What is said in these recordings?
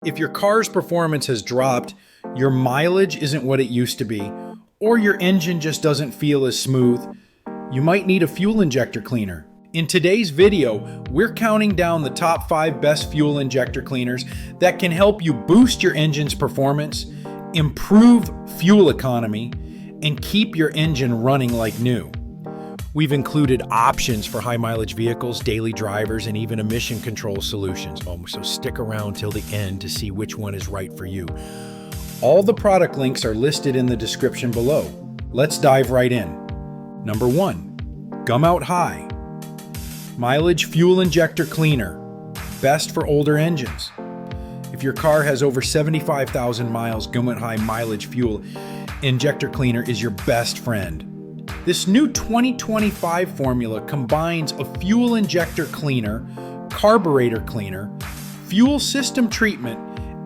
If your car's performance has dropped, your mileage isn't what it used to be, or your engine just doesn't feel as smooth, you might need a fuel injector cleaner. In today's video, we're counting down the top 5 best fuel injector cleaners that can help you boost your engine's performance, improve fuel economy, and keep your engine running like new. We've included options for high mileage vehicles, daily drivers, and even emission control solutions. So stick around till the end to see which one is right for you. All the product links are listed in the description below. Let's dive right in. Number 1, Gumout High. Mileage Fuel Injector Cleaner. Best for older engines. If your car has over 75,000 miles, Gumout High Mileage Fuel Injector Cleaner is your best friend. This new 2025 formula combines a fuel injector cleaner, carburetor cleaner, fuel system treatment,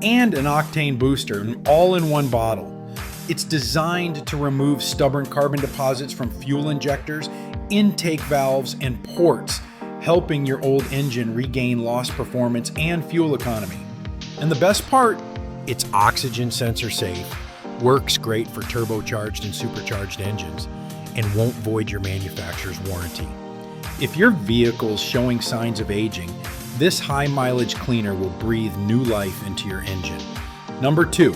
and an octane booster, all in one bottle. It's designed to remove stubborn carbon deposits from fuel injectors, intake valves, and ports, helping your old engine regain lost performance and fuel economy. And the best part, it's oxygen sensor safe, works great for turbocharged and supercharged engines, and won't void your manufacturer's warranty. If your vehicle's showing signs of aging, this high mileage cleaner will breathe new life into your engine. Number 2,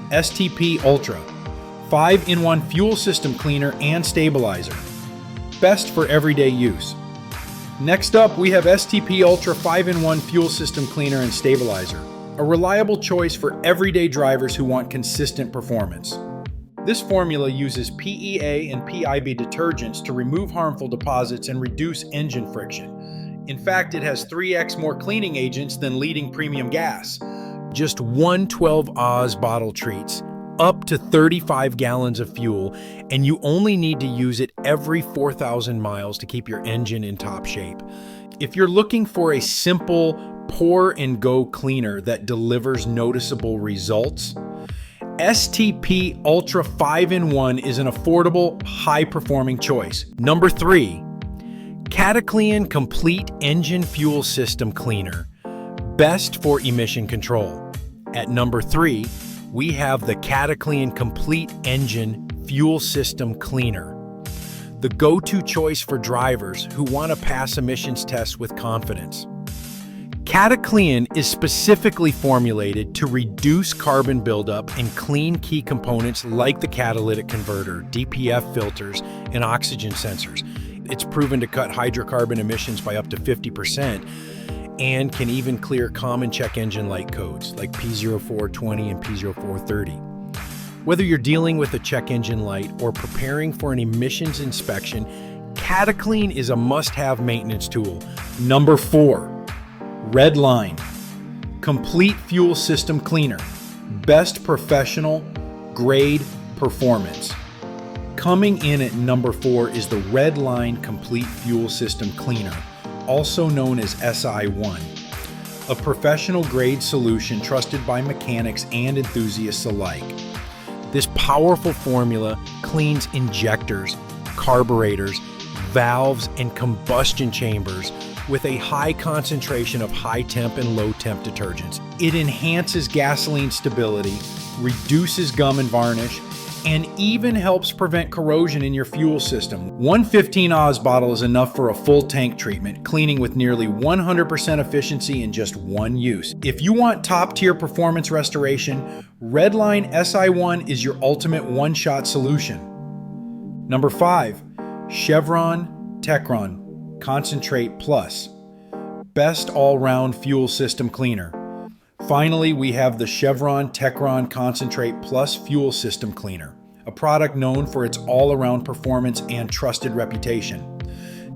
STP Ultra, 5-in-1 fuel system cleaner and stabilizer. Best for everyday use. Next up, we have STP Ultra 5-in-1 fuel system cleaner and stabilizer, a reliable choice for everyday drivers who want consistent performance. This formula uses PEA and PIB detergents to remove harmful deposits and reduce engine friction. In fact, it has 3x more cleaning agents than leading premium gas. Just one 12-Oz bottle treats up to 35 gallons of fuel, and you only need to use it every 4,000 miles to keep your engine in top shape. If you're looking for a simple pour and go cleaner that delivers noticeable results, STP Ultra 5-in-1 is an affordable, high-performing choice. Number 3, Cataclean Complete Engine Fuel System Cleaner. Best for emission control. At number 3, we have the Cataclean Complete Engine Fuel System Cleaner, the go-to choice for drivers who want to pass emissions tests with confidence. Cataclean is specifically formulated to reduce carbon buildup and clean key components like the catalytic converter, DPF filters, and oxygen sensors. It's proven to cut hydrocarbon emissions by up to 50% and can even clear common check engine light codes like P0420 and P0430. Whether you're dealing with a check engine light or preparing for an emissions inspection, Cataclean is a must-have maintenance tool. Number 4, Red Line Complete Fuel System Cleaner. Best professional grade performance. Coming in at number 4 is the Red Line Complete Fuel System Cleaner, also known as SI1, a professional grade solution trusted by mechanics and enthusiasts alike. This powerful formula cleans injectors, carburetors, valves, and combustion chambers with a high concentration of high temp and low temp detergents. It enhances gasoline stability, reduces gum and varnish, and even helps prevent corrosion in your fuel system. One 15-Oz bottle is enough for a full tank treatment, cleaning with nearly 100% efficiency in just one use. If you want top-tier performance restoration, Redline SI1 is your ultimate one-shot solution. Number 5, Chevron Techron Concentrate Plus. Best all-round fuel system cleaner. Finally, we have the Chevron Techron Concentrate Plus Fuel System Cleaner, a product known for its all-around performance and trusted reputation.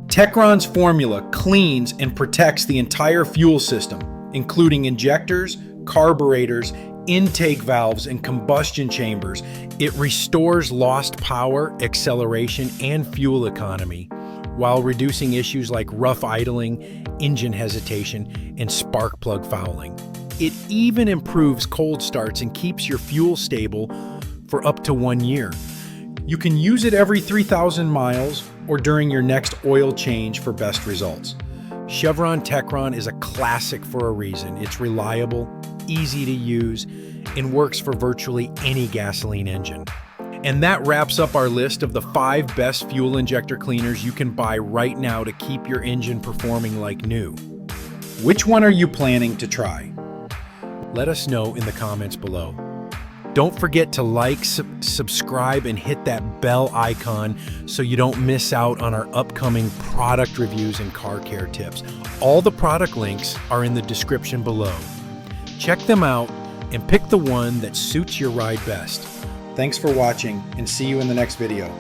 Techron's formula cleans and protects the entire fuel system, including injectors, carburetors, intake valves, and combustion chambers. It restores lost power, acceleration, and fuel economy, while reducing issues like rough idling, engine hesitation, and spark plug fouling. It even improves cold starts and keeps your fuel stable for up to 1 year. You can use it every 3,000 miles or during your next oil change for best results. Chevron Techron is a classic for a reason. It's reliable, easy to use, and works for virtually any gasoline engine. And that wraps up our list of the 5 best fuel injector cleaners you can buy right now to keep your engine performing like new. Which one are you planning to try? Let us know in the comments below. Don't forget to like, subscribe, and hit that bell icon so you don't miss out on our upcoming product reviews and car care tips. All the product links are in the description below. Check them out and pick the one that suits your ride best. Thanks for watching, and see you in the next video.